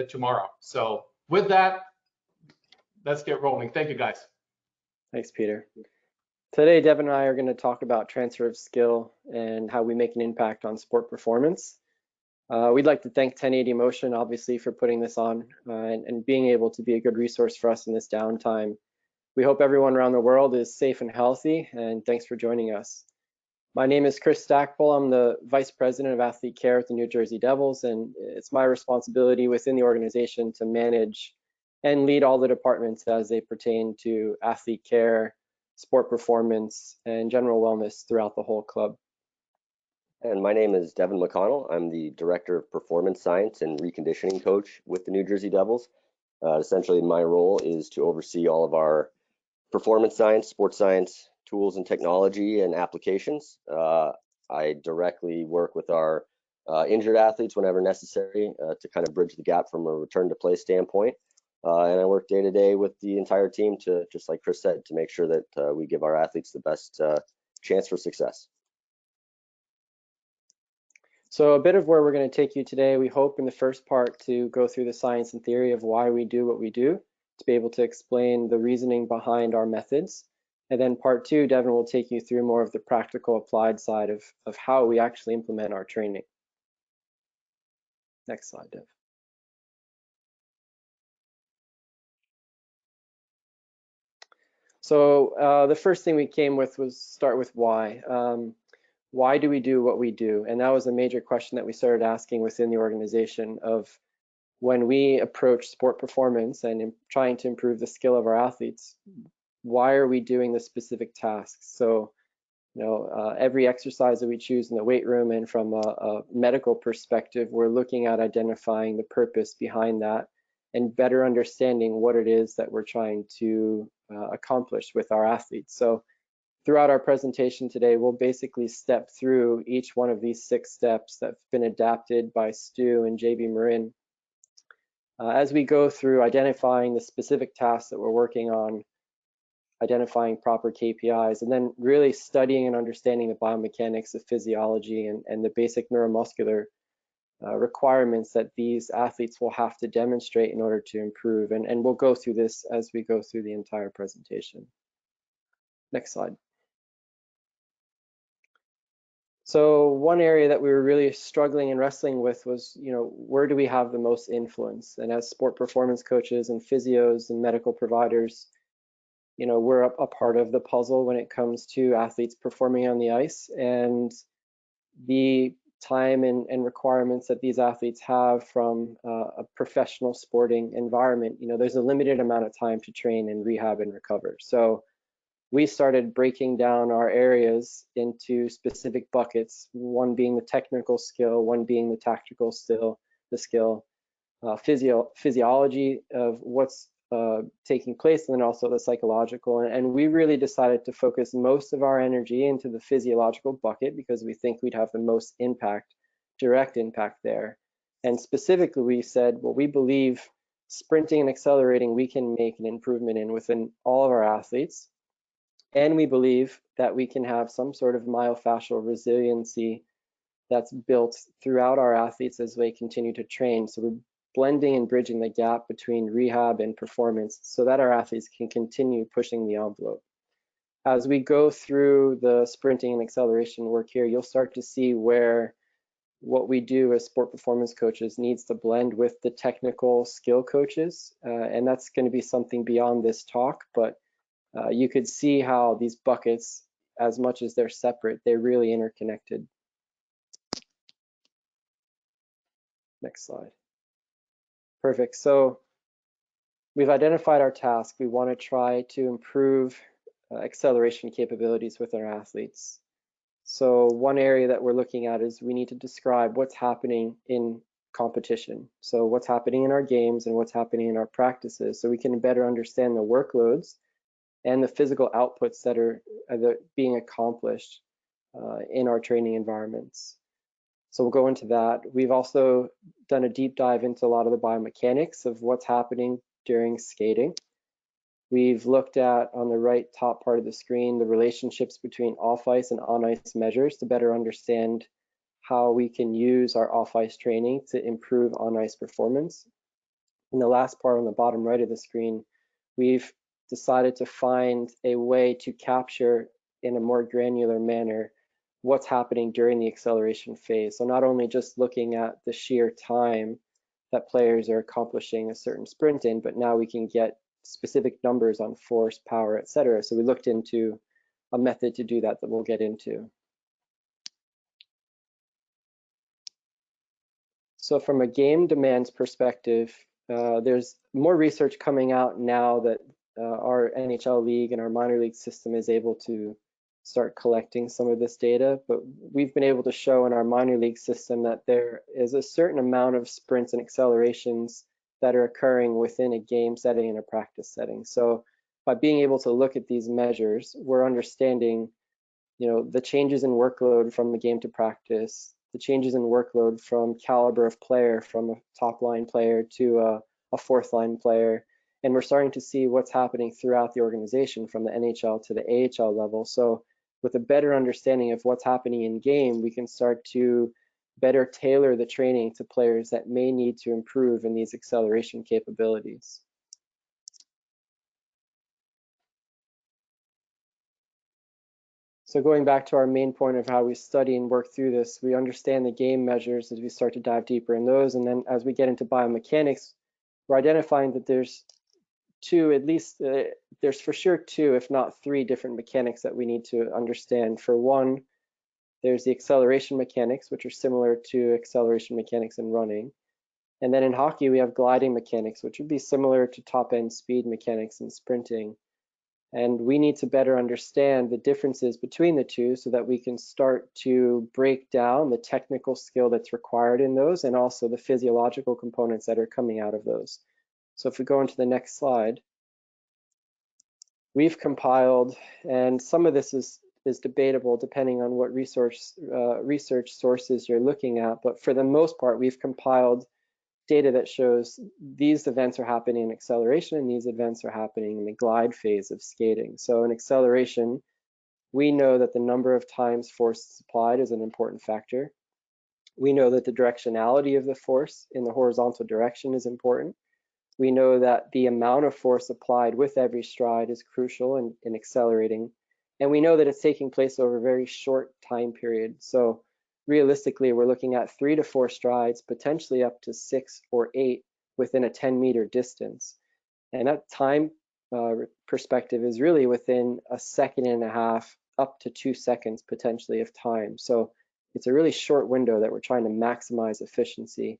tomorrow. So with that, let's get rolling. Thank you, guys. Thanks, Peter. Today, Devin and I are going to talk about transfer of skill and how we make an impact on sport performance. We'd like to thank 1080 Motion, obviously, for putting this on and being able to be a good resource for us in this downtime. We hope everyone around the world is safe and healthy, and thanks for joining us. My name is Chris Stackpole. I'm the Vice President of Athlete Care at the New-Jersey Devils, and it's my responsibility within the organization to manage and lead all the departments as they pertain to athlete care, sport performance, and general wellness throughout the whole club. And my name is Devin McConnell. I'm the Director of Performance Science and Reconditioning Coach with the New Jersey Devils. Essentially, my role is to oversee all of our performance science, sports science, tools and technology and applications. I directly work with our injured athletes whenever necessary to kind of bridge the gap from a return to play standpoint. And I work day to day with the entire team to, just like Chris said, to make sure that we give our athletes the best chance for success. So a bit of where we're going to take you today, we hope in the first part to go through the science and theory of why we do what we do, to be able to explain the reasoning behind our methods. And then part two, Devin will take you through more of the practical applied side of how we actually implement our training. Next slide, Dev. So the first thing we came with was start with why. Why do we do what we do? And that was a major question that we started asking within the organization of when we approach sport performance and trying to improve the skill of our athletes, why are we doing the specific tasks? So, every exercise that we choose in the weight room and from a medical perspective, we're looking at identifying the purpose behind that and better understanding what it is that we're trying to accomplish with our athletes. So throughout our presentation today, we'll basically step through each one of these 6 steps that have been adapted by Stu and JB Marin. As we go through identifying the specific tasks that we're working on, identifying proper KPIs, and then really studying and understanding the biomechanics of physiology and the basic neuromuscular requirements that these athletes will have to demonstrate in order to improve. And we'll go through this as we go through the entire presentation. Next slide. So one area that we were really struggling and wrestling with was, where do we have the most influence? And as sport performance coaches and physios and medical providers, we're a part of the puzzle when it comes to athletes performing on the ice, and the time and requirements that these athletes have from a professional sporting environment. There's a limited amount of time to train and rehab and recover. So we started breaking down our areas into specific buckets, one being the technical skill, one being the tactical skill, physiology of what's taking place, and then also the psychological. And we really decided to focus most of our energy into the physiological bucket because we think we'd have the most impact, direct impact there. And specifically, we said, well, we believe sprinting and accelerating, we can make an improvement in within all of our athletes. And we believe that we can have some sort of myofascial resiliency that's built throughout our athletes as they continue to train. So we're blending and bridging the gap between rehab and performance so that our athletes can continue pushing the envelope. As we go through the sprinting and acceleration work here, you'll start to see where what we do as sport performance coaches needs to blend with the technical skill coaches. And that's going to be something beyond this talk, but you could see how these buckets, as much as they're separate, they're really interconnected. Next slide. Perfect. So we've identified our task. We want to try to improve acceleration capabilities with our athletes. So one area that we're looking at is we need to describe what's happening in competition. So what's happening in our games and what's happening in our practices, so we can better understand the workloads and the physical outputs that are being accomplished in our training environments. So we'll go into that. We've also done a deep dive into a lot of the biomechanics of what's happening during skating. We've looked at, on the right top part of the screen, the relationships between off-ice and on-ice measures to better understand how we can use our off-ice training to improve on-ice performance. In the last part on the bottom right of the screen, we've decided to find a way to capture in a more granular manner what's happening during the acceleration phase. So not only just looking at the sheer time that players are accomplishing a certain sprint in, but now we can get specific numbers on force, power, etc. So we looked into a method to do that we'll get into. So from a game demands perspective, there's more research coming out now that our NHL league and our minor league system is able to start collecting some of this data, but we've been able to show in our minor league system that there is a certain amount of sprints and accelerations that are occurring within a game setting and a practice setting. So by being able to look at these measures, we're understanding, the changes in workload from the game to practice, the changes in workload from caliber of player, from a top line player to a fourth line player. And we're starting to see what's happening throughout the organization from the NHL to the AHL level. So with a better understanding of what's happening in game, we can start to better tailor the training to players that may need to improve in these acceleration capabilities. So going back to our main point of how we study and work through this, we understand the game measures as we start to dive deeper in those. And then as we get into biomechanics, we're identifying that there's there's for sure two, if not three different mechanics that we need to understand. For one, there's the acceleration mechanics, which are similar to acceleration mechanics in running. And then in hockey, we have gliding mechanics, which would be similar to top end speed mechanics in sprinting. And we need to better understand the differences between the two so that we can start to break down the technical skill that's required in those and also the physiological components that are coming out of those. So if we go into the next slide, we've compiled, and some of this is debatable depending on what research sources you're looking at, but for the most part, we've compiled data that shows these events are happening in acceleration and these events are happening in the glide phase of skating. So in acceleration, we know that the number of times force is applied is an important factor. We know that the directionality of the force in the horizontal direction is important. We know that the amount of force applied with every stride is crucial in accelerating. And we know that it's taking place over a very short time period. So realistically, we're looking at 3 to 4 strides, potentially up to 6 or 8 within a 10-meter distance. And that time perspective is really within a second and a half, up to 2 seconds potentially of time. So it's a really short window that we're trying to maximize efficiency.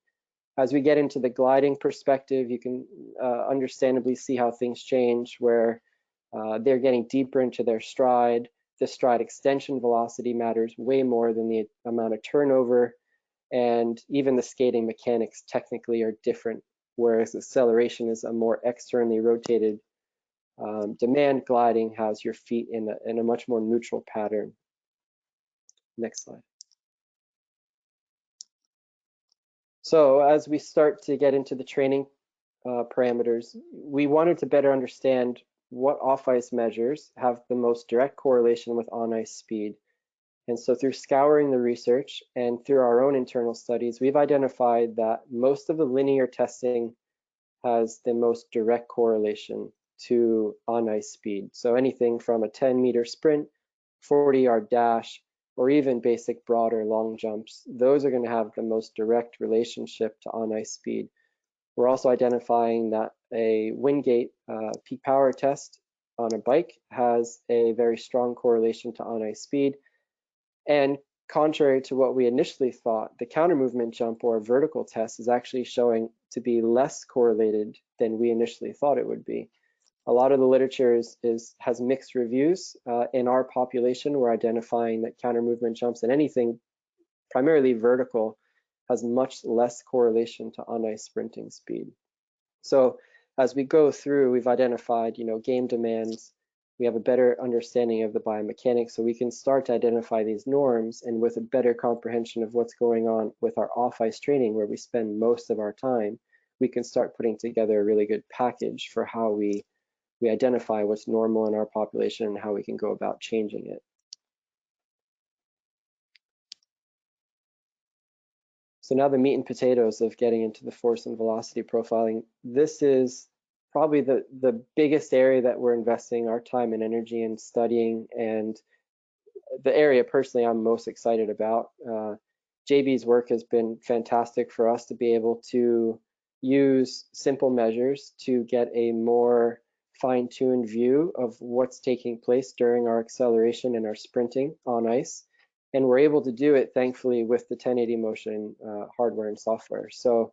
As we get into the gliding perspective, you can understandably see how things change, where they're getting deeper into their stride. The stride extension velocity matters way more than the amount of turnover, and even the skating mechanics technically are different, whereas acceleration is a more externally rotated demand. Gliding has your feet in a much more neutral pattern. Next slide. So as we start to get into the training parameters, we wanted to better understand what off-ice measures have the most direct correlation with on-ice speed. And so through scouring the research and through our own internal studies, we've identified that most of the linear testing has the most direct correlation to on-ice speed. So anything from a 10-meter sprint, 40-yard dash, or even basic broad or long jumps, those are going to have the most direct relationship to on-ice speed. We're also identifying that a Wingate peak power test on a bike has a very strong correlation to on-ice speed. And contrary to what we initially thought, the counter movement jump or vertical test is actually showing to be less correlated than we initially thought it would be. A lot of the literature has mixed reviews. In our population, we're identifying that counter movement jumps and anything primarily vertical has much less correlation to on-ice sprinting speed. So as we go through, we've identified, game demands. We have a better understanding of the biomechanics, so we can start to identify these norms, and with a better comprehension of what's going on with our off-ice training, where we spend most of our time, we can start putting together a really good package for how we identify what's normal in our population and how we can go about changing it. So now the meat and potatoes of getting into the force and velocity profiling. This is probably the biggest area that we're investing our time and energy in studying, and the area personally I'm most excited about. JB's work has been fantastic for us to be able to use simple measures to get a more fine-tuned view of what's taking place during our acceleration and our sprinting on ice. And we're able to do it, thankfully, with the 1080 Motion hardware and software. So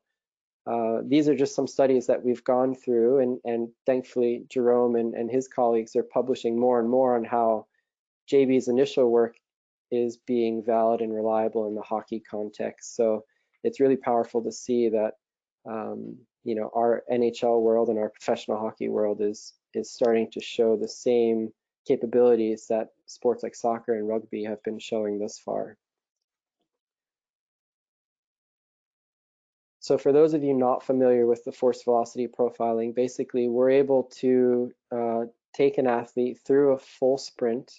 these are just some studies that we've gone through, and thankfully Jerome and his colleagues are publishing more and more on how JB's initial work is being valid and reliable in the hockey context. So it's really powerful to see that you know, our NHL world and our professional hockey world is starting to show the same capabilities that sports like soccer and rugby have been showing thus far. So for those of you not familiar with the force velocity profiling, basically we're able to take an athlete through a full sprint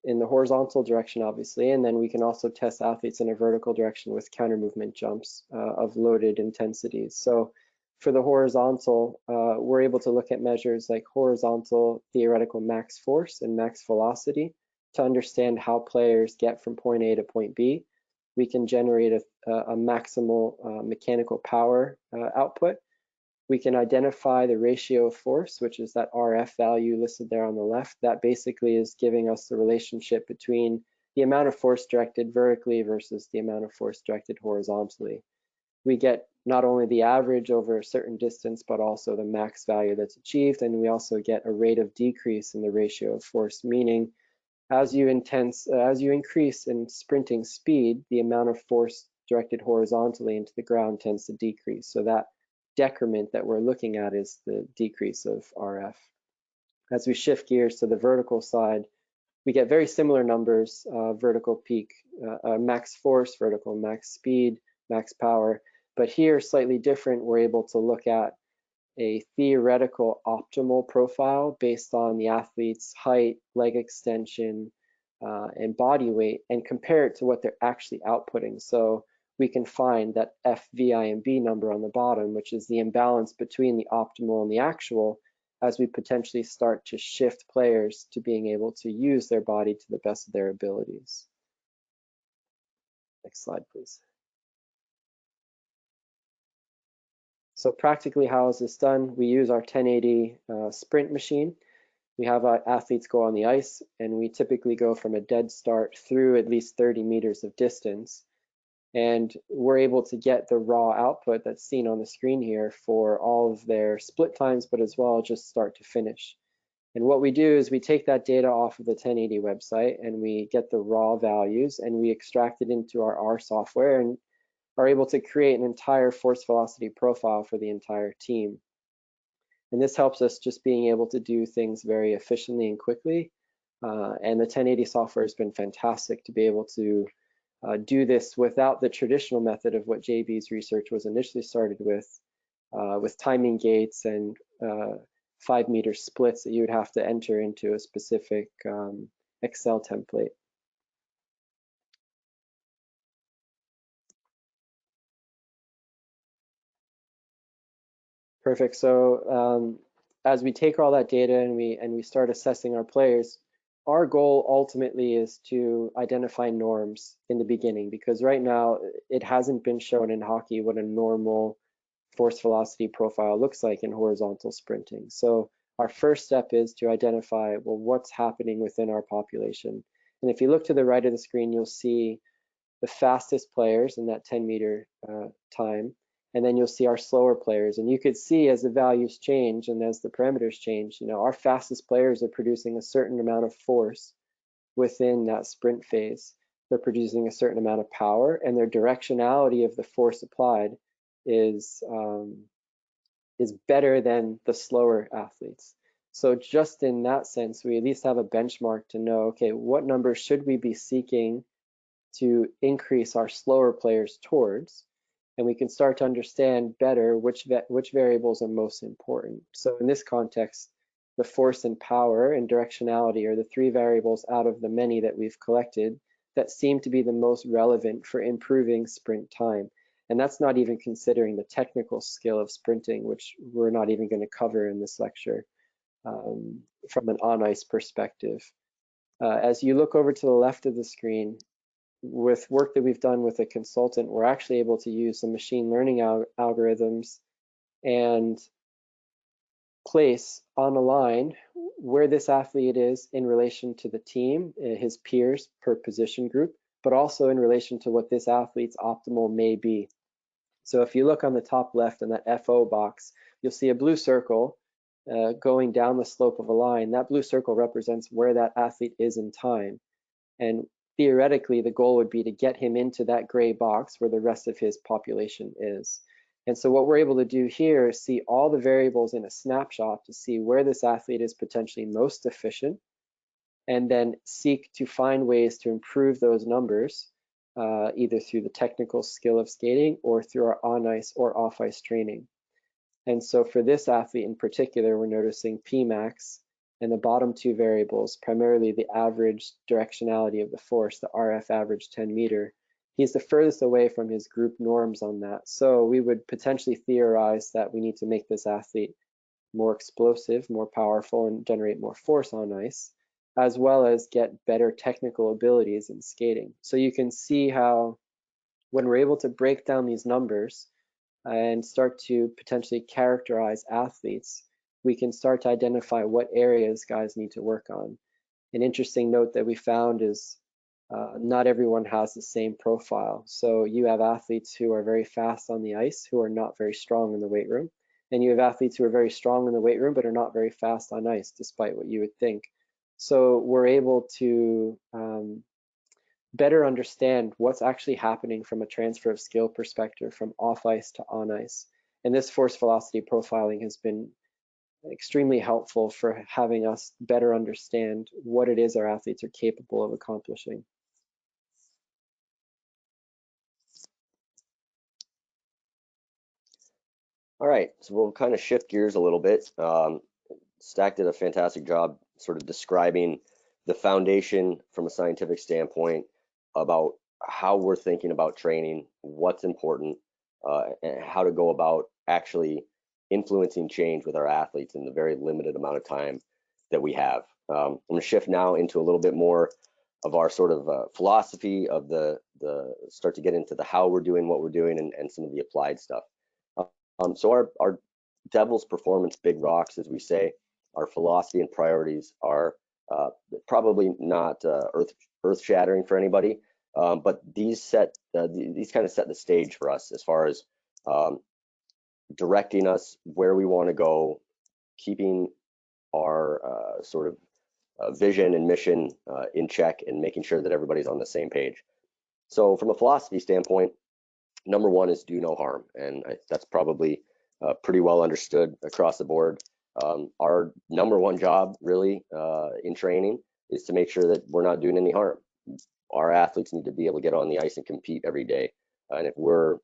in the horizontal direction, obviously, and then we can also test athletes in a vertical direction with counter movement jumps of loaded intensities. So for the horizontal, we're able to look at measures like horizontal theoretical max force and max velocity to understand how players get from point A to point B. We can generate a maximal mechanical power output. We can identify the ratio of force, which is that RF value listed there on the left. That basically is giving us the relationship between the amount of force directed vertically versus the amount of force directed horizontally. We get not only the average over a certain distance, but also the max value that's achieved. And we also get a rate of decrease in the ratio of force, meaning as you increase in sprinting speed, the amount of force directed horizontally into the ground tends to decrease. So that decrement that we're looking at is the decrease of RF. As we shift gears to the vertical side, we get very similar numbers, vertical peak, max force, vertical max speed, max power, but here slightly different. We're able to look at a theoretical optimal profile based on the athlete's height, leg extension, and body weight, and compare it to what they're actually outputting. So we can find that FVIMB number on the bottom, which is the imbalance between the optimal and the actual, as we potentially start to shift players to being able to use their body to the best of their abilities. Next slide, please. So practically, how is this done? We use our 1080 sprint machine. We have our athletes go on the ice, and we typically go from a dead start through at least 30 meters of distance. And we're able to get the raw output that's seen on the screen here for all of their split times, but as well just start to finish. And what we do is we take that data off of the 1080 website and we get the raw values and we extract it into our R software and are able to create an entire force velocity profile for the entire team. And this helps us just being able to do things very efficiently and quickly. And the 1080 software has been fantastic to be able to do this without the traditional method of what JB's research was initially started with timing gates and 5-meter splits that you would have to enter into a specific Excel template. Perfect. So as we take all that data and we start assessing our players, our goal ultimately is to identify norms in the beginning, because right now it hasn't been shown in hockey what a normal force velocity profile looks like in horizontal sprinting. So our first step is to identify, well, what's happening within our population. And if you look to the right of the screen, you'll see the fastest players in that 10-meter time, and then you'll see our slower players. And you could see as the values change and as the parameters change, you know, our fastest players are producing a certain amount of force within that sprint phase. They're producing a certain amount of power, and their directionality of the force applied is better than the slower athletes. So just in that sense, we at least have a benchmark to know, okay, what numbers should we be seeking to increase our slower players towards, and we can start to understand better which variables are most important. So in this context, the force and power and directionality are the 3 variables out of the many that we've collected that seem to be the most relevant for improving sprint time. And that's not even considering the technical skill of sprinting, which we're not even going to cover in this lecture from an on-ice perspective. As you look over to the left of the screen, with work that we've done with a consultant, we're actually able to use some machine learning algorithms and place on a line where this athlete is in relation to the team, his peers per position group, but also in relation to what this athlete's optimal may be. So if you look on the top left in that FO box, you'll see a blue circle going down the slope of a line. That blue circle represents where that athlete is in time. And theoretically, the goal would be to get him into that gray box where the rest of his population is. And so what we're able to do here is see all the variables in a snapshot to see where this athlete is potentially most efficient, and then seek to find ways to improve those numbers, either through the technical skill of skating or through our on-ice or off-ice training. And so for this athlete in particular, we're noticing Pmax and the bottom two variables, primarily the average directionality of the force, the RF average 10 meter. He's the furthest away from his group norms on that. So we would potentially theorize that we need to make this athlete more explosive, more powerful, and generate more force on ice, as well as get better technical abilities in skating. So you can see how when we're able to break down these numbers and start to potentially characterize athletes, we can start to identify what areas guys need to work on. An interesting note that we found is not everyone has the same profile. So you have athletes who are very fast on the ice who are not very strong in the weight room. And you have athletes who are very strong in the weight room but are not very fast on ice, despite what you would think. So we're able to better understand what's actually happening from a transfer of skill perspective from off ice to on ice. And this force velocity profiling has been extremely helpful for having us better understand what it is our athletes are capable of accomplishing. All right, so we'll kind of shift gears a little bit. Stack did a fantastic job sort of describing the foundation from a scientific standpoint about how we're thinking about training, what's important, and how to go about actually influencing change with our athletes in the very limited amount of time that we have. I'm going to shift now into a little bit more of our sort of philosophy of start to get into the how we're doing what we're doing and some of the applied stuff. So our Devils performance big rocks, as we say, our philosophy and priorities are probably not earth-shattering for anybody, but these kind of set the stage for us as far as directing us where we want to go, keeping our sort of vision and mission in check, and making sure that everybody's on the same page. So from a philosophy standpoint, number one is do no harm, and that's probably pretty well understood across the board. Our number one job really in training is to make sure that we're not doing any harm. Our athletes need to be able to get on the ice and compete every day, and if we're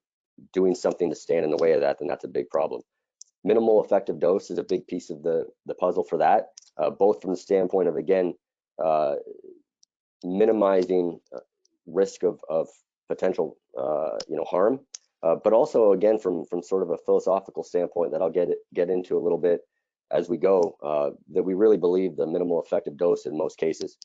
doing something to stand in the way of that, then that's a big problem. Minimal effective dose is a big piece of the puzzle for that, both from the standpoint of, again, minimizing risk of potential harm, but also, again, from sort of a philosophical standpoint that I'll get into a little bit as we go, that we really believe the minimal effective dose in most cases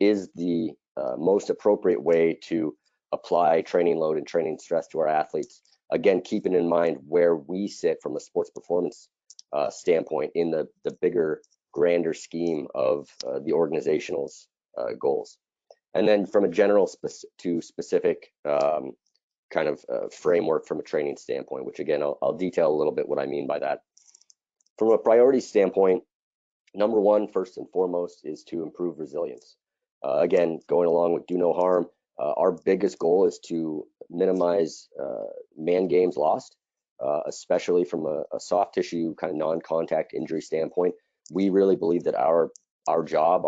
is the most appropriate way to apply training load and training stress to our athletes. Again, keeping in mind where we sit from a sports performance standpoint in the bigger, grander scheme of the organizational's goals. And then from a general to specific kind of framework from a training standpoint, which again, I'll detail a little bit what I mean by that. From a priority standpoint, number one, first and foremost, is to improve resilience. Again, going along with do no harm, our biggest goal is to minimize man games lost, especially from a soft tissue kind of non-contact injury standpoint. We really believe that our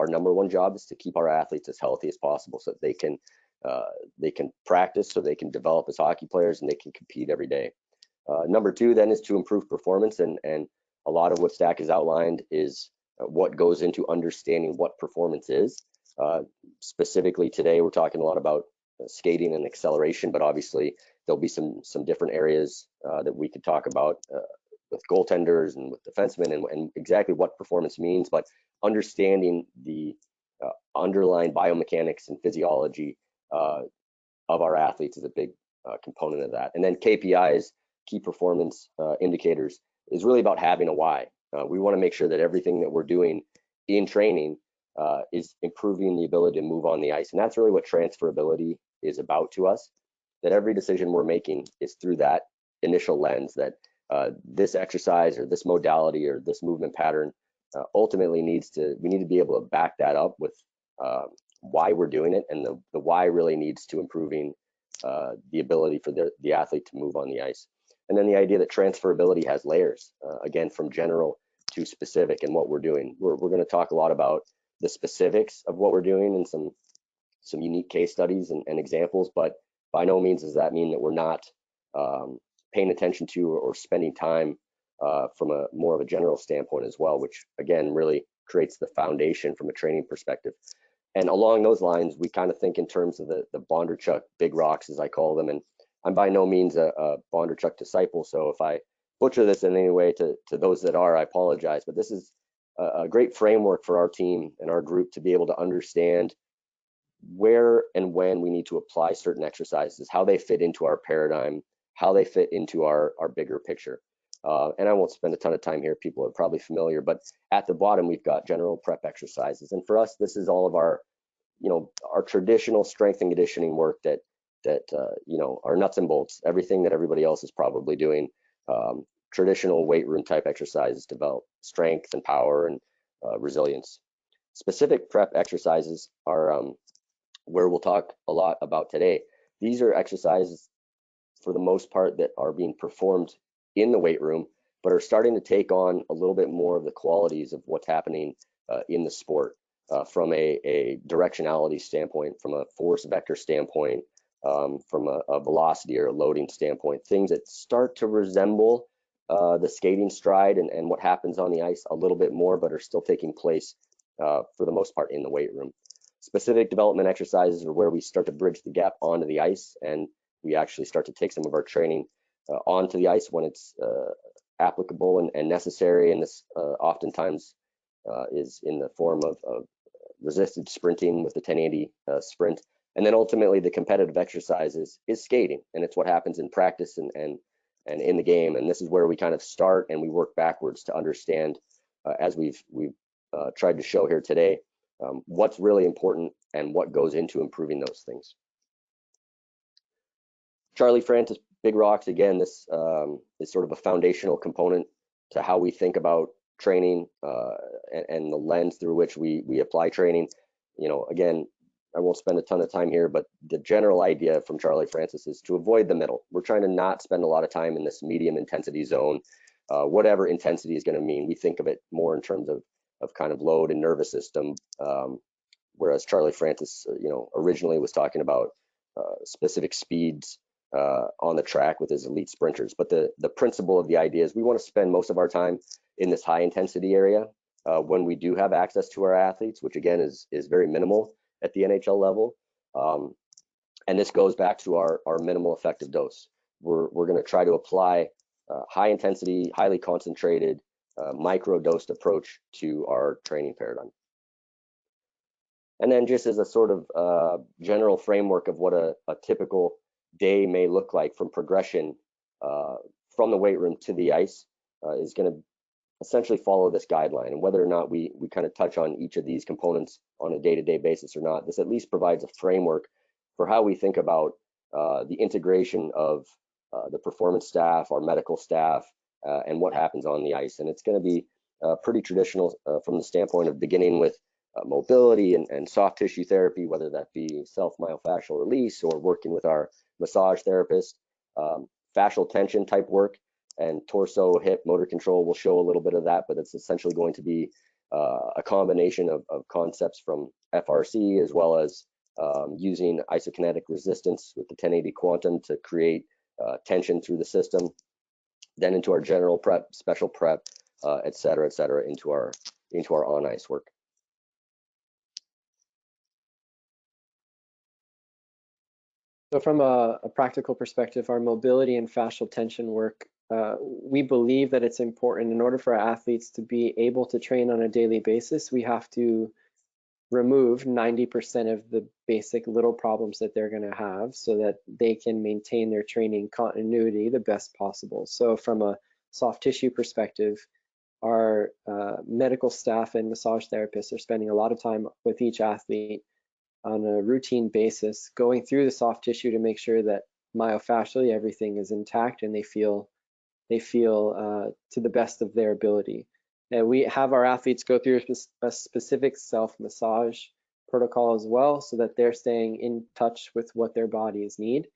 number one job is to keep our athletes as healthy as possible so that they can practice, so they can develop as hockey players, and they can compete every day. Number two then is to improve performance, and a lot of what Stack has outlined is what goes into understanding what performance is. Specifically today, we're talking a lot about skating and acceleration, but obviously there'll be some different areas that we could talk about with goaltenders and with defensemen and exactly what performance means, but understanding the underlying biomechanics and physiology of our athletes is a big component of that. And then KPIs, key performance indicators, is really about having a why. We want to make sure that everything that we're doing in training is improving the ability to move on the ice. And that's really what transferability is about to us, that every decision we're making is through that initial lens, that this exercise or this modality or this movement pattern ultimately we need to be able to back that up with why we're doing it, and the why really needs to improving the ability for the athlete to move on the ice. And then the idea that transferability has layers, again, from general to specific in what we're doing. We're going to talk a lot about the specifics of what we're doing and some unique case studies and examples, but by no means does that mean that we're not paying attention to or spending time from a more of a general standpoint as well, which again really creates the foundation from a training perspective. And along those lines, we kind of think in terms of the Bondarchuk big rocks, as I call them, and I'm by no means a Bondarchuk disciple, so if I butcher this in any way to those that are, I apologize, but this is a great framework for our team and our group to be able to understand where and when we need to apply certain exercises, how they fit into our paradigm, how they fit into our bigger picture. And I won't spend a ton of time here, people are probably familiar, but at the bottom we've got general prep exercises. And for us, this is all of our, our traditional strength and conditioning work that are nuts and bolts, everything that everybody else is probably doing. Traditional weight room type exercises develop strength and power and resilience. Specific prep exercises are where we'll talk a lot about today. These are exercises for the most part that are being performed in the weight room, but are starting to take on a little bit more of the qualities of what's happening in the sport from a directionality standpoint, from a force vector standpoint, from a velocity or a loading standpoint, things that start to resemble the skating stride and what happens on the ice a little bit more, but are still taking place for the most part in the weight room. Specific development exercises are where we start to bridge the gap onto the ice, and we actually start to take some of our training onto the ice when it's applicable and necessary, and this oftentimes is in the form of resisted sprinting with the 1080 sprint. And then ultimately the competitive exercises is skating, and it's what happens in practice and in the game. And this is where we kind of start and we work backwards to understand, as we've tried to show here today, what's really important and what goes into improving those things. Charlie Francis, Big Rocks, again, this is sort of a foundational component to how we think about training and the lens through which we apply training. Again, I won't spend a ton of time here, but the general idea from Charlie Francis is to avoid the middle. We're trying to not spend a lot of time in this medium intensity zone, whatever intensity is going to mean. We think of it more in terms of kind of load and nervous system, whereas Charlie Francis, originally was talking about specific speeds on the track with his elite sprinters. But the principle of the idea is we want to spend most of our time in this high intensity area when we do have access to our athletes, which again is very minimal at the NHL level. And this goes back to our minimal effective dose. We're going to try to apply high intensity, highly concentrated, micro dosed approach to our training paradigm. And then just as a sort of general framework of what a typical day may look like from progression from the weight room to the ice is going to essentially follow this guideline. And whether or not we kind of touch on each of these components on a day-to-day basis or not, this at least provides a framework for how we think about the integration of the performance staff, our medical staff, and what happens on the ice. And it's going to be pretty traditional from the standpoint of beginning with mobility and soft tissue therapy, whether that be self-myofascial release or working with our massage therapist, fascial tension type work, and torso, hip, motor control will show a little bit of that, but it's essentially going to be a combination of concepts from FRC as well as using isokinetic resistance with the 1080 quantum to create tension through the system, then into our general prep, special prep, et cetera, into our on ice work. So from a practical perspective, our mobility and fascial tension work, we believe that it's important in order for our athletes to be able to train on a daily basis. We have to remove 90% of the basic little problems that they're going to have so that they can maintain their training continuity the best possible. So from a soft tissue perspective, our medical staff and massage therapists are spending a lot of time with each athlete on a routine basis, going through the soft tissue to make sure that myofascially everything is intact and they feel to the best of their ability. And we have our athletes go through a specific self-massage protocol as well, so that they're staying in touch with what their bodies need.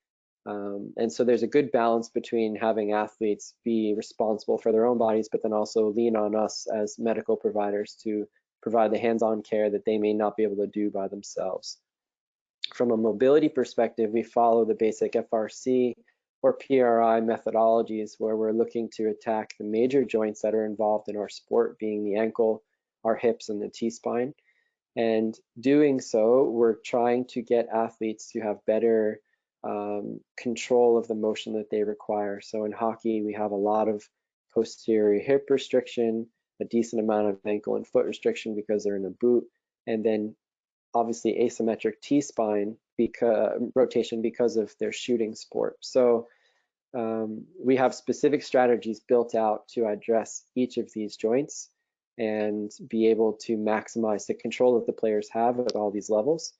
And so there's a good balance between having athletes be responsible for their own bodies, but then also lean on us as medical providers to provide the hands-on care that they may not be able to do by themselves. From a mobility perspective, we follow the basic FRC or PRI methodologies where we're looking to attack the major joints that are involved in our sport, being the ankle, our hips, and the T-spine. And doing so, we're trying to get athletes to have better control of the motion that they require. So in hockey, we have a lot of posterior hip restriction, a decent amount of ankle and foot restriction because they're in a boot, and then obviously asymmetric T-spine rotation because of their shooting sport. So we have specific strategies built out to address each of these joints and be able to maximize the control that the players have at all these levels.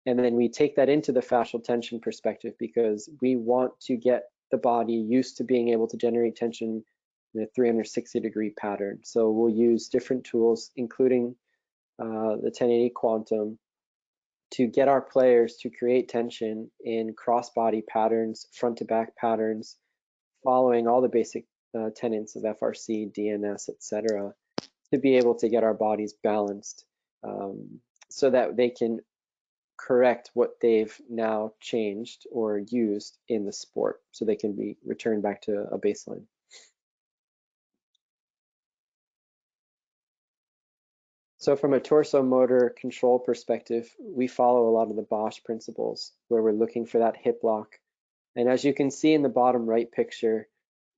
And then we take that into the fascial tension perspective because we want to get the body used to being able to generate tension in a 360-degree pattern. So we'll use different tools, including the 1080 Quantum, to get our players to create tension in cross-body patterns, front-to-back patterns, following all the basic tenets of FRC, DNS, etc., to be able to get our bodies balanced so that they can correct what they've now changed or used in the sport, so they can be returned back to a baseline. So from a torso motor control perspective, we follow a lot of the Bosch principles where we're looking for that hip lock. And as you can see in the bottom right picture,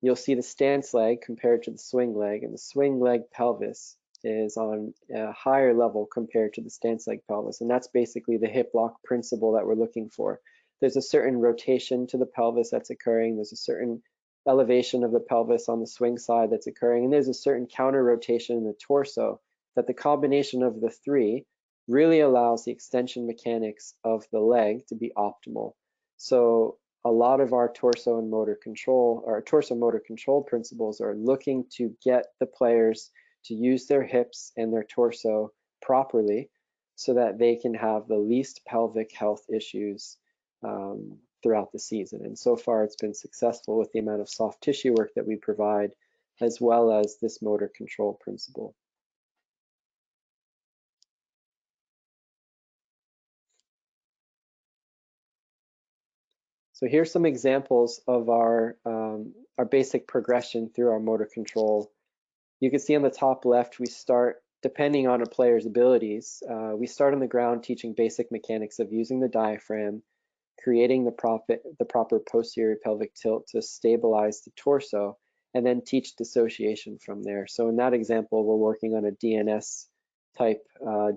you'll see the stance leg compared to the swing leg, and the swing leg pelvis is on a higher level compared to the stance leg pelvis. And that's basically the hip lock principle that we're looking for. There's a certain rotation to the pelvis that's occurring. There's a certain elevation of the pelvis on the swing side that's occurring. And there's a certain counter rotation in the torso that the combination of the three really allows the extension mechanics of the leg to be optimal. So a lot of our torso motor control principles are looking to get the players to use their hips and their torso properly so that they can have the least pelvic health issues throughout the season. And so far it's been successful with the amount of soft tissue work that we provide, as well as this motor control principle. So here's some examples of our basic progression through our motor control. You can see on the top left, we start, depending on a player's abilities, we start on the ground teaching basic mechanics of using the diaphragm, creating the proper posterior pelvic tilt to stabilize the torso, and then teach dissociation from there. So in that example, we're working on a DNS type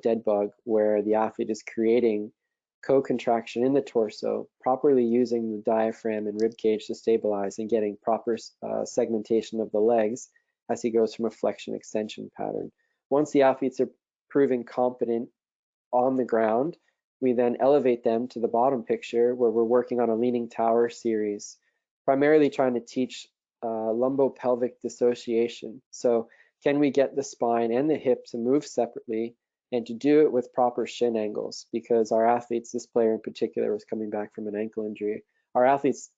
dead bug where the athlete is creating co-contraction in the torso, properly using the diaphragm and rib cage to stabilize and getting proper segmentation of the legs as he goes from a flexion extension pattern. Once the athletes are proving competent on the ground, we then elevate them to the bottom picture where we're working on a leaning tower series, primarily trying to teach lumbopelvic dissociation. So can we get the spine and the hip to move separately, and to do it with proper shin angles? Because our athletes, this player in particular was coming back from an ankle injury. Our athletes,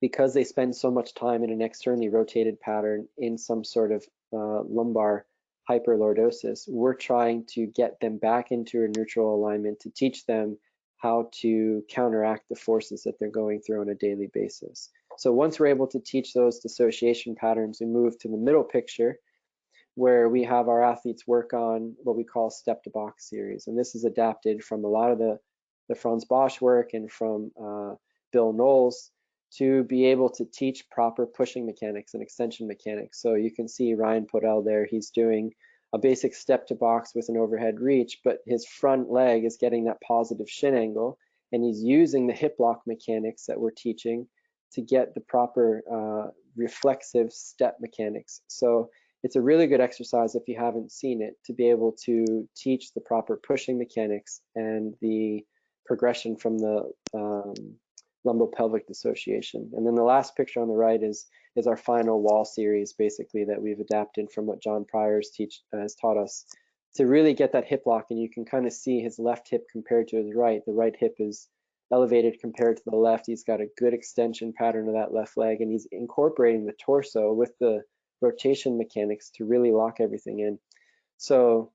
because they spend so much time in an externally rotated pattern in some sort of lumbar hyperlordosis, we're trying to get them back into a neutral alignment to teach them how to counteract the forces that they're going through on a daily basis. So once we're able to teach those dissociation patterns, we move to the middle picture where we have our athletes work on what we call step to box series. And this is adapted from a lot of the the Franz Bosch work and from Bill Knowles to be able to teach proper pushing mechanics and extension mechanics. So you can see Ryan Podell there, he's doing a basic step to box with an overhead reach, but his front leg is getting that positive shin angle, and he's using the hip lock mechanics that we're teaching to get the proper reflexive step mechanics. So it's a really good exercise if you haven't seen it, to be able to teach the proper pushing mechanics and the progression from the lumbopelvic dissociation. And then the last picture on the right is our final wall series, basically, that we've adapted from what John Pryor's has taught us to really get that hip lock. And you can kind of see his left hip compared to his right. The right hip is elevated compared to the left. He's got a good extension pattern of that left leg, and he's incorporating the torso with the rotation mechanics to really lock everything in. So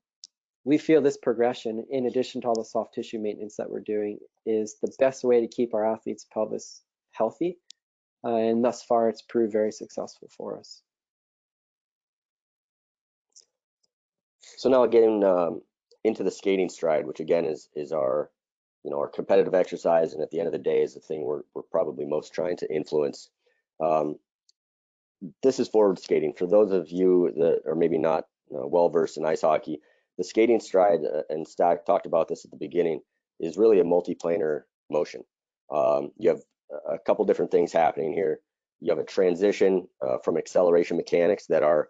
we feel this progression, in addition to all the soft tissue maintenance that we're doing, is the best way to keep our athletes' pelvis healthy. And thus far, it's proved very successful for us. So now getting into the skating stride, which again is our, our competitive exercise, and at the end of the day is the thing we're probably most trying to influence. This is forward skating. For those of you that are maybe not well versed in ice hockey, the skating stride, and Stack talked about this at the beginning, is really a multiplanar motion. You have a couple different things happening here. You have a transition from acceleration mechanics that are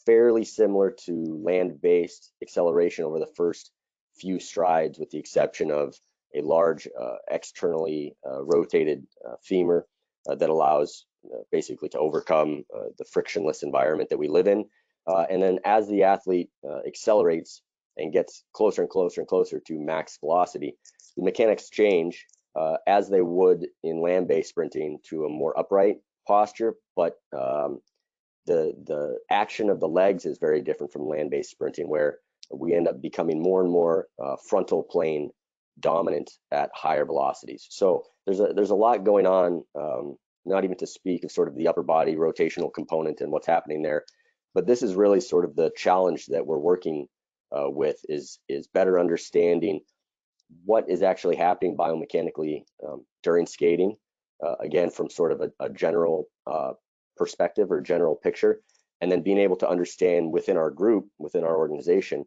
fairly similar to land-based acceleration over the first few strides, with the exception of a large externally rotated femur that allows basically to overcome the frictionless environment that we live in. And then as the athlete accelerates and gets closer and closer and closer to max velocity, the mechanics change as they would in land-based sprinting to a more upright posture, but the action of the legs is very different from land-based sprinting, where we end up becoming more and more frontal plane dominant at higher velocities. So there's a lot going on, not even to speak of sort of the upper body rotational component and what's happening there. But this is really sort of the challenge that we're working with, is better understanding what is actually happening biomechanically during skating, again, from sort of a general perspective or general picture, and then being able to understand within our group, within our organization,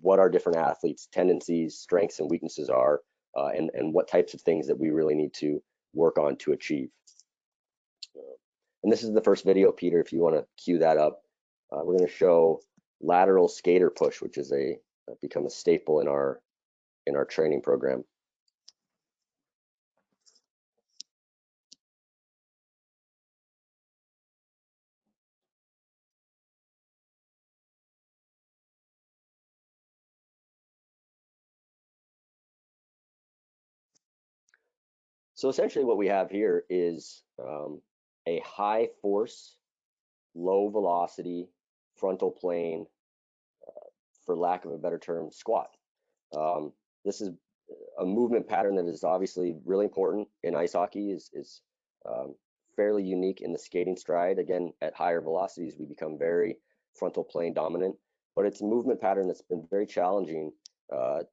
what our different athletes' tendencies, strengths, and weaknesses are, and what types of things that we really need to work on to achieve. And this is the first video, Peter, if you want to cue that up. We're going to show lateral skater push, which is become a staple in our training program. So essentially what we have here is a high force, low velocity, frontal plane, for lack of a better term, squat. This is a movement pattern that is obviously really important in ice hockey, is fairly unique in the skating stride. Again, at higher velocities, we become very frontal plane dominant, but it's a movement pattern that's been very challenging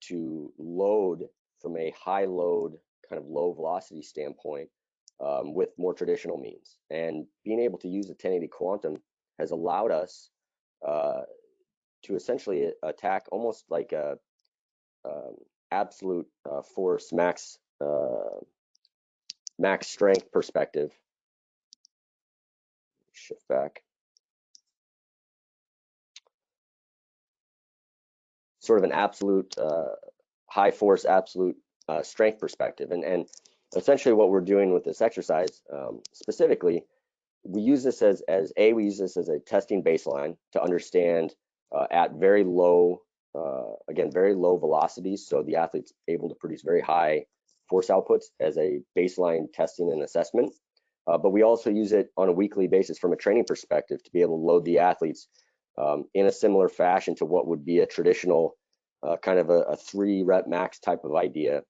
to load from a high load, kind of low velocity standpoint with more traditional means. And being able to use the 1080 quantum has allowed us to essentially attack almost like a absolute force, max strength perspective. Shift back. Sort of an absolute high force, absolute strength perspective. And essentially what we're doing with this exercise specifically, we use this as we use this as a testing baseline to understand at very low, again, very low velocities, so the athlete's able to produce very high force outputs as a baseline testing and assessment. But we also use it on a weekly basis from a training perspective to be able to load the athletes in a similar fashion to what would be a traditional kind of a 3-rep max type of idea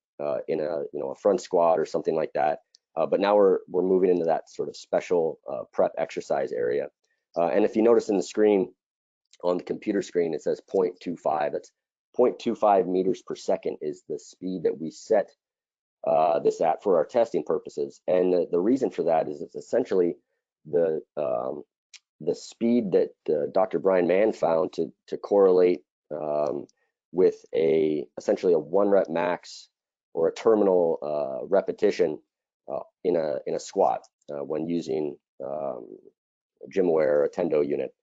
in a front squat or something like that. But now we're moving into that sort of special prep exercise area. And if you notice in the screen, on the computer screen, it says 0.25. That's 0.25 meters per second is the speed that we set this at for our testing purposes. And the reason for that is it's essentially the speed that Dr. Brian Mann found to correlate with essentially a 1 rep max or a terminal repetition in a squat when using GymAware or a Tendo unit.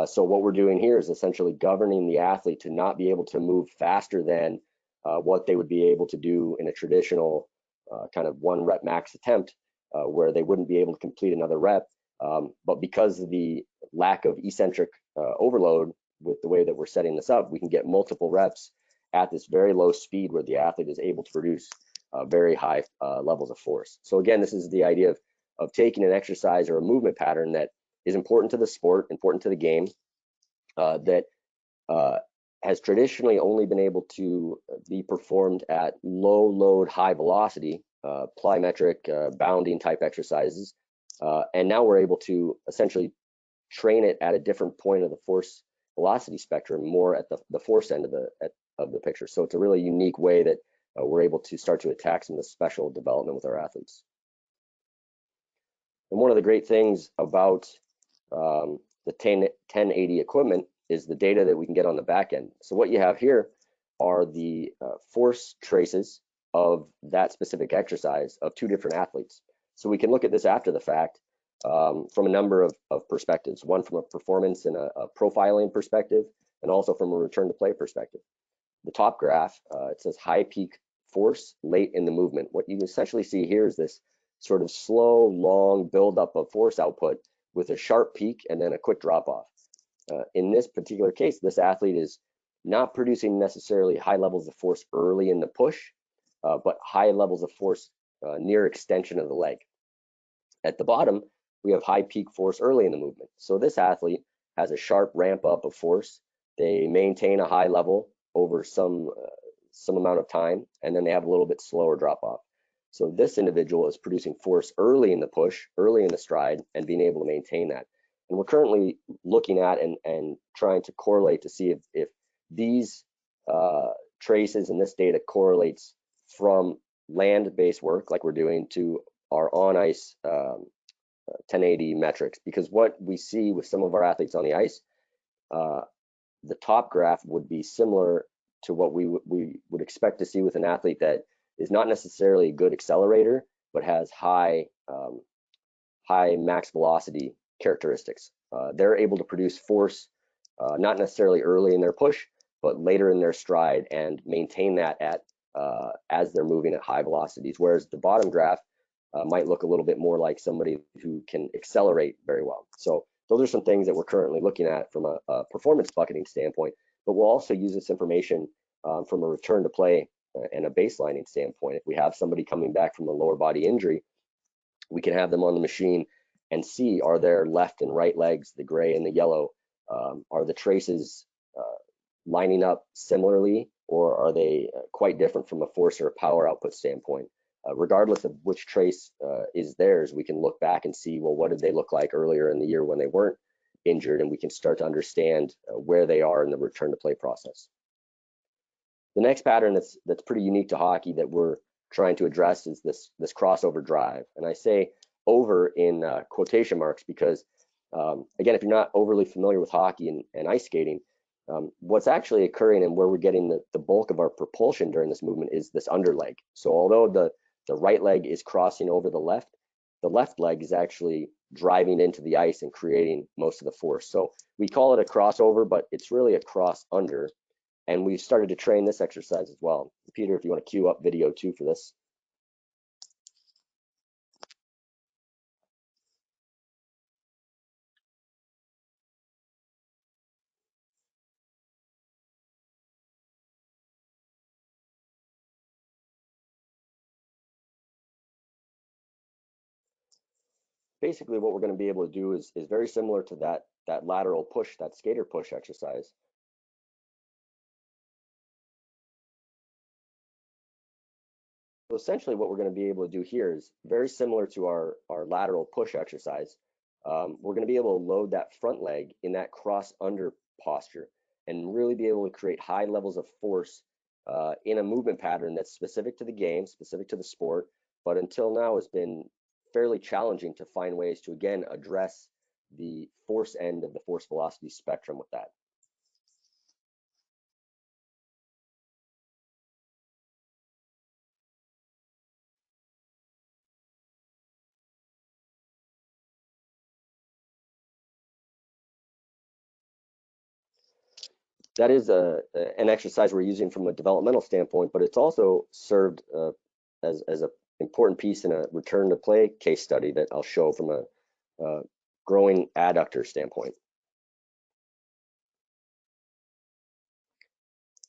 So what we're doing here is essentially governing the athlete to not be able to move faster than what they would be able to do in a traditional kind of 1 rep max attempt, where they wouldn't be able to complete another rep. But because of the lack of eccentric overload with the way that we're setting this up, we can get multiple reps at this very low speed where the athlete is able to produce very high levels of force. So again, this is the idea of taking an exercise or a movement pattern that is important to the sport, important to the game, that has traditionally only been able to be performed at low load, high velocity, plyometric, bounding type exercises. And now we're able to essentially train it at a different point of the force velocity spectrum, more at the force end of the picture. So it's a really unique way that we're able to start to attack some of the special development with our athletes. And one of the great things about the 1080 equipment is the data that we can get on the back end. So what you have here are the force traces of that specific exercise of 2 different athletes. So we can look at this after the fact from a number of perspectives, one from a performance and a profiling perspective, and also from a return to play perspective. The top graph, it says high peak force late in the movement. What you essentially see here is this sort of slow, long buildup of force output with a sharp peak and then a quick drop off. In this particular case, this athlete is not producing necessarily high levels of force early in the push, but high levels of force near extension of the leg. At the bottom, we have high peak force early in the movement. So this athlete has a sharp ramp up of force. They maintain a high level over some amount of time, and then they have a little bit slower drop off. So this individual is producing force early in the push, early in the stride, and being able to maintain that. And we're currently looking at and trying to correlate to see if these traces and this data correlates from land-based work like we're doing to our on-ice 1080 metrics. Because what we see with some of our athletes on the ice, the top graph would be similar to what we would expect to see with an athlete that is not necessarily a good accelerator, but has high max velocity characteristics. They're able to produce force not necessarily early in their push, but later in their stride, and maintain that at as they're moving at high velocities. Whereas the bottom graph might look a little bit more like somebody who can accelerate very well. So those are some things that we're currently looking at from a performance bucketing standpoint, but we'll also use this information from a return to play and a baselining standpoint. If we have somebody coming back from a lower body injury, we can have them on the machine and see, are their left and right legs, the gray and the yellow, are the traces lining up similarly, or are they quite different from a force or a power output standpoint? Regardless of which trace is theirs, we can look back and see, well, what did they look like earlier in the year when they weren't injured, and we can start to understand where they are in the return to play process. The next pattern that's pretty unique to hockey that we're trying to address is this crossover drive. And I say over in quotation marks because, again, if you're not overly familiar with hockey and ice skating, what's actually occurring and where we're getting the bulk of our propulsion during this movement is this underleg. So although the right leg is crossing over the left leg is actually driving into the ice and creating most of the force. So we call it a crossover, but it's really a cross under. And we've started to train this exercise as well. Peter, if you want to cue up video 2 for this. Basically, what we're going to be able to do is very similar to that lateral push, that skater push exercise. So essentially what we're going to be able to do here is very similar to our lateral push exercise. We're going to be able to load that front leg in that cross under posture. and really be able to create high levels of force in a movement pattern that's specific to the game, specific to the sport, but until now has been fairly challenging to find ways to, again, address the force end of the force velocity spectrum with that. That is an exercise we're using from a developmental standpoint, but it's also served as an important piece in a return to play case study that I'll show from a growing adductor standpoint.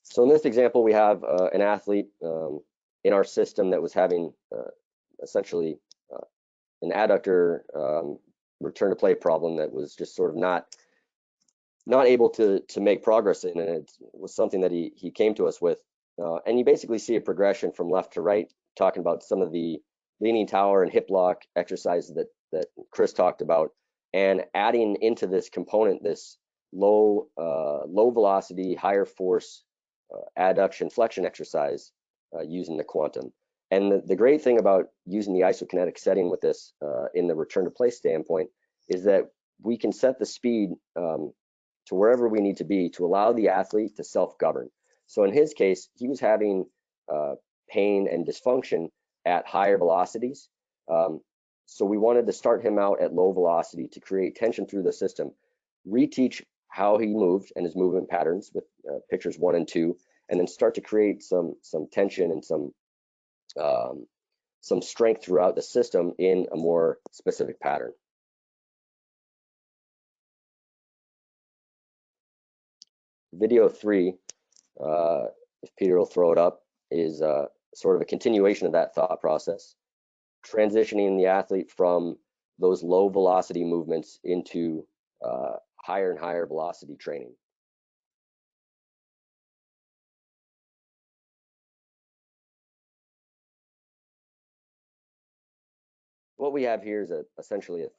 So in this example, we have an athlete in our system that was having essentially an adductor return to play problem that was just sort of not able to make progress in, and it was something that he came to us with. And you basically see a progression from left to right, talking about some of the leaning tower and hip lock exercises that Chris talked about, and adding into this component this low velocity, higher force adduction flexion exercise using the quantum. And the great thing about using the isokinetic setting with this in the return to play standpoint is that we can set the speed to wherever we need to be to allow the athlete to self-govern. So in his case, he was having pain and dysfunction at higher velocities. So we wanted to start him out at low velocity to create tension through the system, reteach how he moved and his movement patterns with pictures 1 and 2, and then start to create some tension and some strength throughout the system in a more specific pattern. Video 3, if Peter will throw it up, is sort of a continuation of that thought process, transitioning the athlete from those low velocity movements into higher and higher velocity training. What we have here is essentially a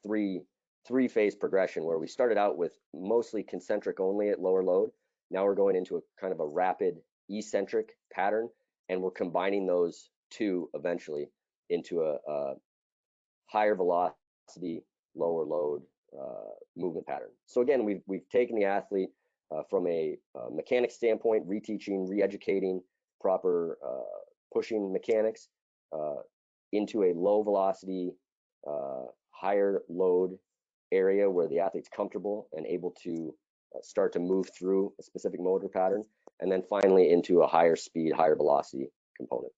three-phase progression where we started out with mostly concentric only at lower load. Now we're going into a kind of a rapid eccentric pattern, and we're combining those two eventually into a higher velocity, lower load movement pattern. So again, we've taken the athlete from a mechanics standpoint, reteaching, re-educating proper pushing mechanics into a low velocity, higher load area where the athlete's comfortable and able to start to move through a specific motor pattern, and then finally into a higher speed, higher velocity component.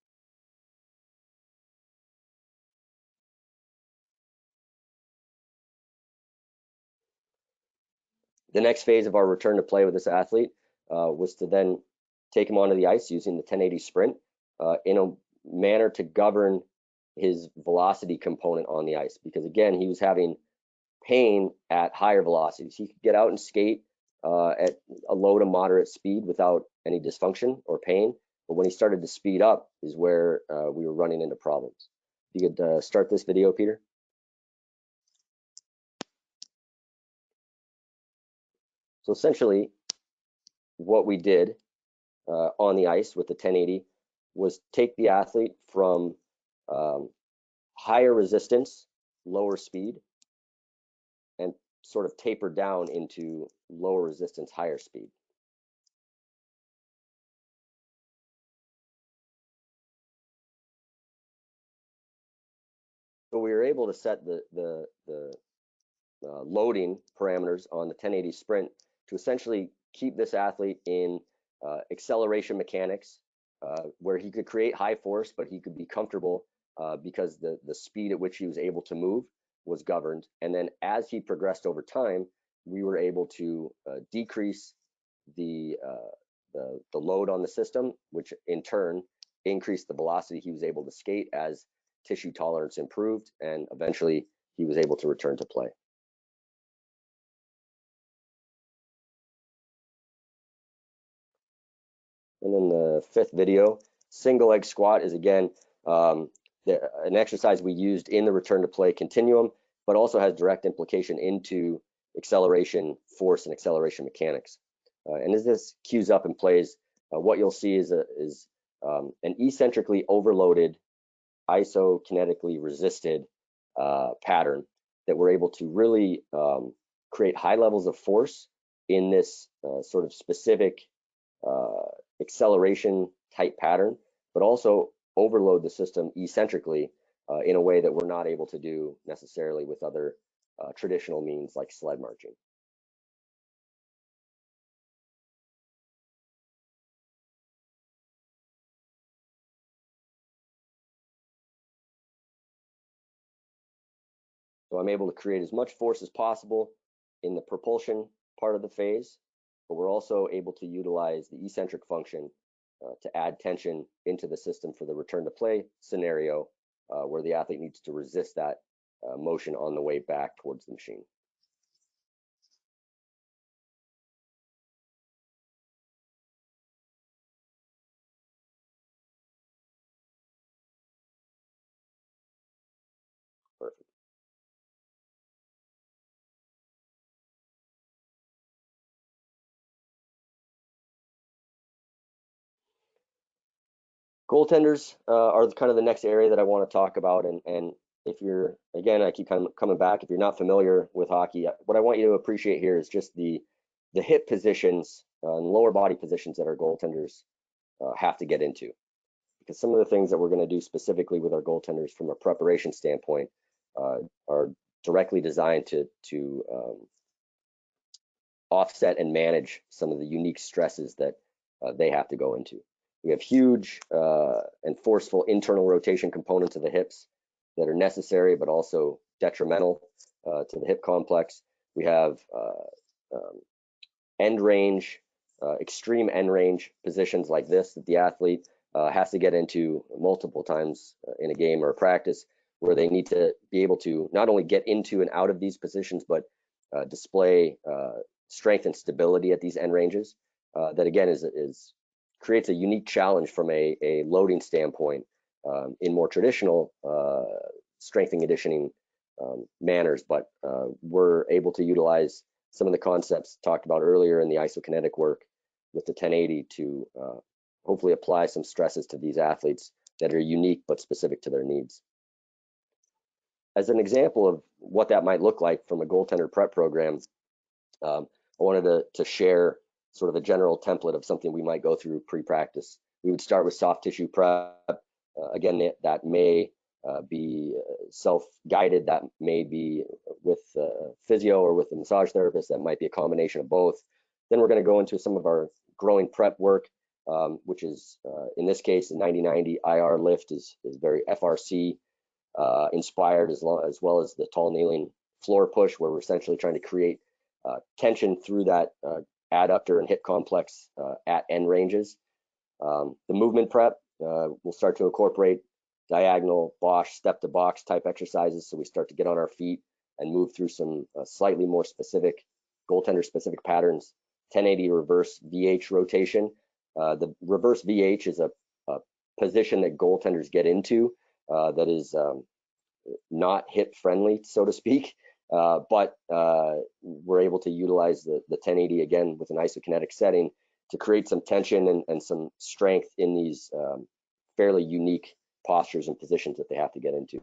The next phase of our return to play with this athlete was to then take him onto the ice using the 1080 sprint in a manner to govern his velocity component on the ice, because again, he was having pain at higher velocities. He could get out and skate at a low to moderate speed without any dysfunction or pain, but when he started to speed up is where we were running into problems. If you could start this video, Peter. So essentially, what we did on the ice with the 1080 was take the athlete from higher resistance, lower speed, and sort of taper down into lower resistance, higher speed. So we were able to set the loading parameters on the 1080 sprint to essentially keep this athlete in acceleration mechanics, where he could create high force, but he could be comfortable because the speed at which he was able to move was governed. And then as he progressed over time, we were able to decrease the load on the system, which in turn increased the velocity he was able to skate as tissue tolerance improved, and eventually he was able to return to play. And then the fifth video, single leg squat, is again an exercise we used in the return to play continuum, but also has direct implication into acceleration force and acceleration mechanics. And as this queues up and plays, what you'll see is an eccentrically overloaded, isokinetically resisted pattern that we're able to really create high levels of force in this sort of specific acceleration type pattern, but also overload the system eccentrically in a way that we're not able to do necessarily with other traditional means like sled marching. So I'm able to create as much force as possible in the propulsion part of the phase, but we're also able to utilize the eccentric function to add tension into the system for the return to play scenario where the athlete needs to resist that motion on the way back towards the machine. Perfect. Goaltenders are kind of the next area that I want to talk about. And if you're, again, I keep kind of coming back, if you're not familiar with hockey, what I want you to appreciate here is just the hip positions and lower body positions that our goaltenders have to get into. Because some of the things that we're going to do specifically with our goaltenders from a preparation standpoint are directly designed to offset and manage some of the unique stresses that they have to go into. We have huge and forceful internal rotation components of the hips that are necessary, but also detrimental to the hip complex. We have end range, extreme end range positions like this that the athlete has to get into multiple times in a game or a practice, where they need to be able to not only get into and out of these positions, but display strength and stability at these end ranges. That again creates a unique challenge from a loading standpoint in more traditional strength and conditioning manners, but we're able to utilize some of the concepts talked about earlier in the isokinetic work with the 1080 to hopefully apply some stresses to these athletes that are unique but specific to their needs. As an example of what that might look like from a goaltender prep program, I wanted to share sort of a general template of something we might go through pre-practice. We would start with soft tissue prep. Again, that may be self-guided, that may be with physio or with a massage therapist, that might be a combination of both. Then we're going to go into some of our growing prep work, which is in this case the 90-90 IR lift is very FRC inspired, as well as the tall kneeling floor push, where we're essentially trying to create tension through that adductor and hip complex at end ranges. The movement prep, we'll start to incorporate diagonal, Bosch, step to box type exercises. So we start to get on our feet and move through some slightly more specific, goaltender specific patterns. 1080 reverse VH rotation. The reverse VH is a position that goaltenders get into that is not hip friendly, so to speak. But we're able to utilize the 1080 again with an isokinetic setting to create some tension and some strength in these fairly unique postures and positions that they have to get into.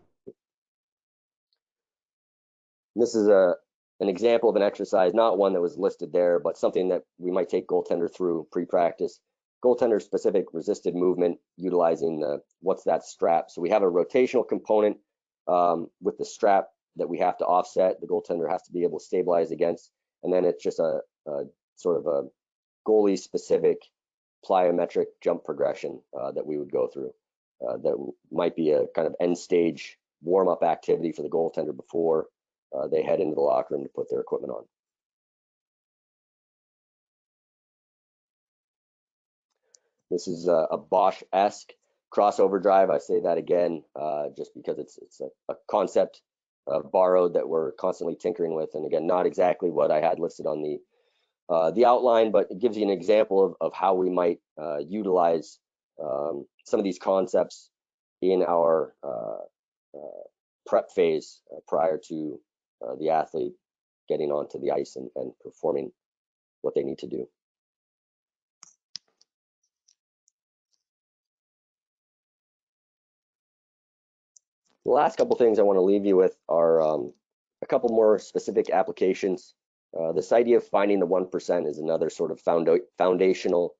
This is an example of an exercise, not one that was listed there, but something that we might take goaltender through pre-practice. Goaltender specific resisted movement utilizing the what's that strap. So we have a rotational component with the strap that we have to offset. The goaltender has to be able to stabilize against, and then it's just a sort of a goalie specific plyometric jump progression that we would go through. That might be a kind of end stage warm up activity for the goaltender before they head into the locker room to put their equipment on. This is a Bosch-esque crossover drive. I say that again just because it's a concept borrowed that we're constantly tinkering with, and again, not exactly what I had listed on the outline, but it gives you an example of how we might utilize some of these concepts in our prep phase prior to the athlete getting onto the ice and performing what they need to do. The last couple things I want to leave you with are a couple more specific applications. This idea of finding the 1% is another sort of foundational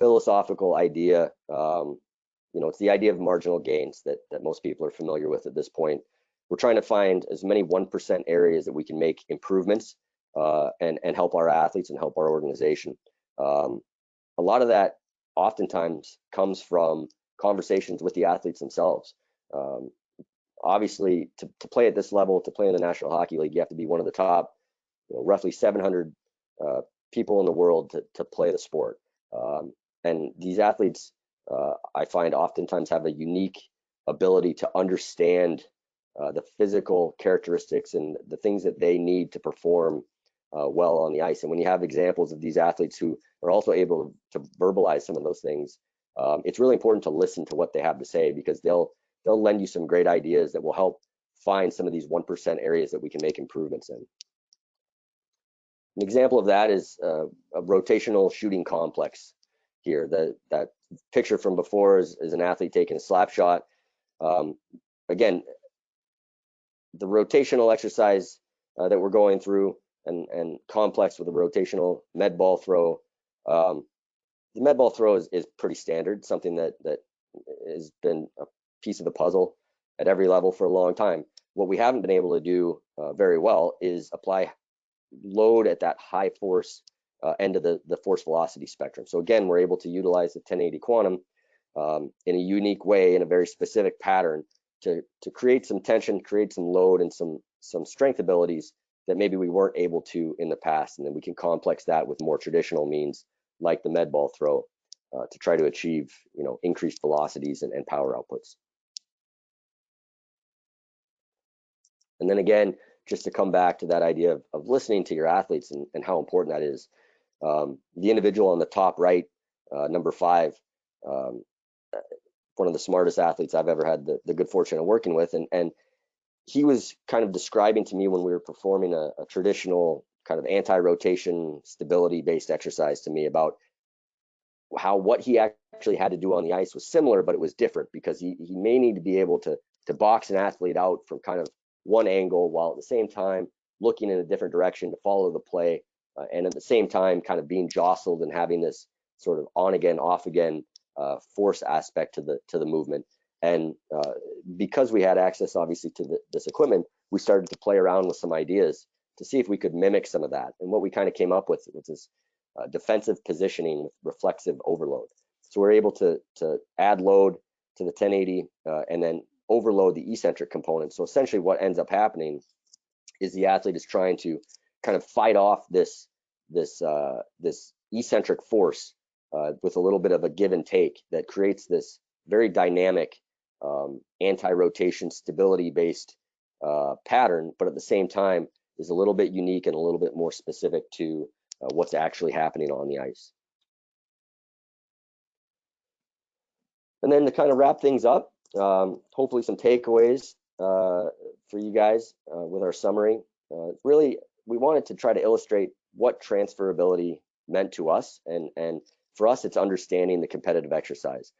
philosophical idea. It's the idea of marginal gains that most people are familiar with at this point. We're trying to find as many 1% areas that we can make improvements and help our athletes and help our organization. A lot of that oftentimes comes from conversations with the athletes themselves. Obviously, to play at this level, to play in the National Hockey League, you have to be one of the top, roughly 700 people in the world to play the sport. And these athletes, I find, oftentimes have a unique ability to understand the physical characteristics and the things that they need to perform well on the ice. And when you have examples of these athletes who are also able to verbalize some of those things, it's really important to listen to what they have to say, because they'll lend you some great ideas that will help find some of these 1% areas that we can make improvements in. An example of that is a rotational shooting complex here. That picture from before is an athlete taking a slap shot. Again, the rotational exercise that we're going through and complex with the rotational med ball throw. The med ball throw is pretty standard, something that has been a piece of the puzzle at every level for a long time. What we haven't been able to do very well is apply load at that high force end of the force velocity spectrum. So again, we're able to utilize the 1080 quantum in a unique way, in a very specific pattern, to create some tension, create some load, and some strength abilities that maybe we weren't able to in the past. And then we can complex that with more traditional means like the med ball throw to try to achieve increased velocities and power outputs. And then again, just to come back to that idea of listening to your athletes and how important that is. The individual on the top right, number 5, one of the smartest athletes I've ever had the good fortune of working with, and he was kind of describing to me when we were performing a traditional kind of anti-rotation stability based exercise to me about how what he actually had to do on the ice was similar, but it was different, because he may need to be able to box an athlete out from kind of one angle, while at the same time looking in a different direction to follow the play, and at the same time kind of being jostled and having this sort of on again, off again force aspect to the movement. And because we had access obviously to this equipment, we started to play around with some ideas to see if we could mimic some of that. And what we kind of came up with was this defensive positioning with reflexive overload. So we're able to add load to the 1080 and then overload the eccentric component. So essentially what ends up happening is the athlete is trying to kind of fight off this eccentric force with a little bit of a give and take that creates this very dynamic anti-rotation stability based pattern, but at the same time is a little bit unique and a little bit more specific to what's actually happening on the ice. And then to kind of wrap things up, hopefully some takeaways for you guys with our summary. Really, we wanted to try to illustrate what transferability meant to us, and for us, it's understanding the competitive exercise.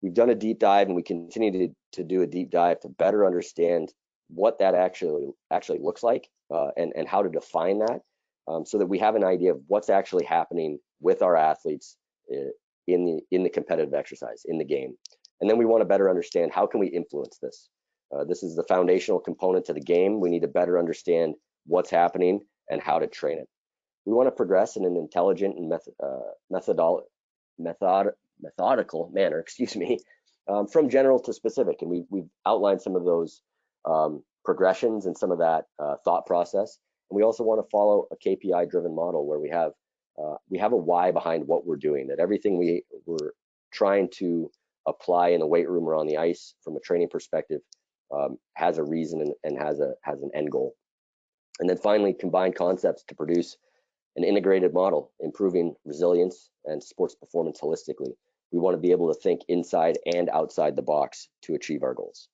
We've done a deep dive, and we continue to do a deep dive to better understand what that actually looks like and how to define that, so that we have an idea of what's actually happening with our athletes in the competitive exercise, in the game. And then we want to better understand how can we influence this. This is the foundational component to the game. We need to better understand what's happening and how to train it. We want to progress in an intelligent and methodical manner, from general to specific. And we've outlined some of those progressions and some of that thought process. And we also want to follow a KPI-driven model where we have a why behind what we're doing, that everything we're trying to apply in the weight room or on the ice from a training perspective has a reason and has an end goal. And then finally, combine concepts to produce an integrated model, improving resilience and sports performance holistically. We want to be able to think inside and outside the box to achieve our goals.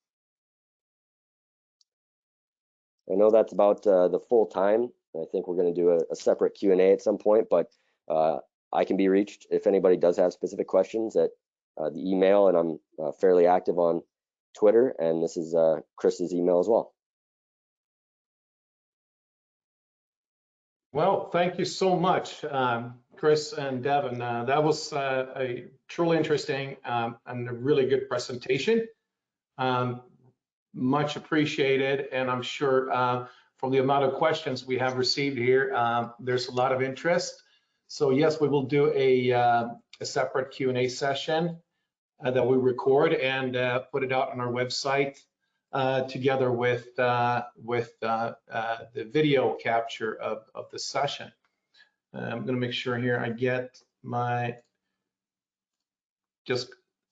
I know that's about the full time. I think we're going to do a separate Q&A at some point, but I can be reached if anybody does have specific questions at the email, and I'm fairly active on Twitter, and this is Chris's email as well. Well, thank you so much, Chris and Devin. That was a truly interesting and a really good presentation. Much appreciated, and I'm sure from the amount of questions we have received here, there's a lot of interest. So yes, we will do a separate Q&A session that we record and put it out on our website together with the video capture of the session. I'm going to make sure here I get my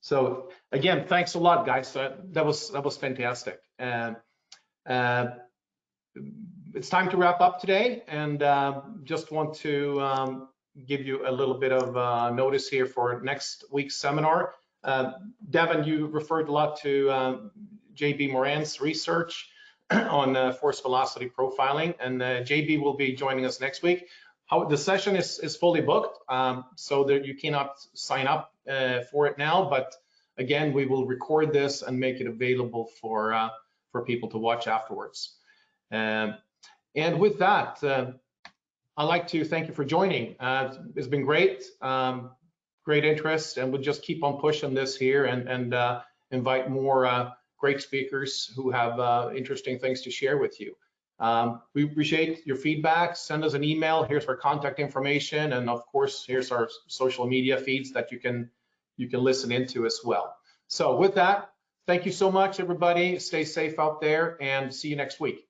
so again, thanks a lot, guys. That was fantastic. And it's time to wrap up today, and just want to give you a little bit of notice here for next week's seminar. Devin, you referred a lot to JB Moran's research on force velocity profiling, and JB will be joining us next week. The session is fully booked, so that you cannot sign up for it now, but again, we will record this and make it available for people to watch afterwards. And with that, I'd like to thank you for joining. It's been great, great interest, and we'll just keep on pushing this here and invite more great speakers who have interesting things to share with you. We appreciate your feedback. Send us an email. Here's our contact information, and of course, here's our social media feeds that you can listen into as well. So with that, thank you so much, everybody. Stay safe out there, and see you next week.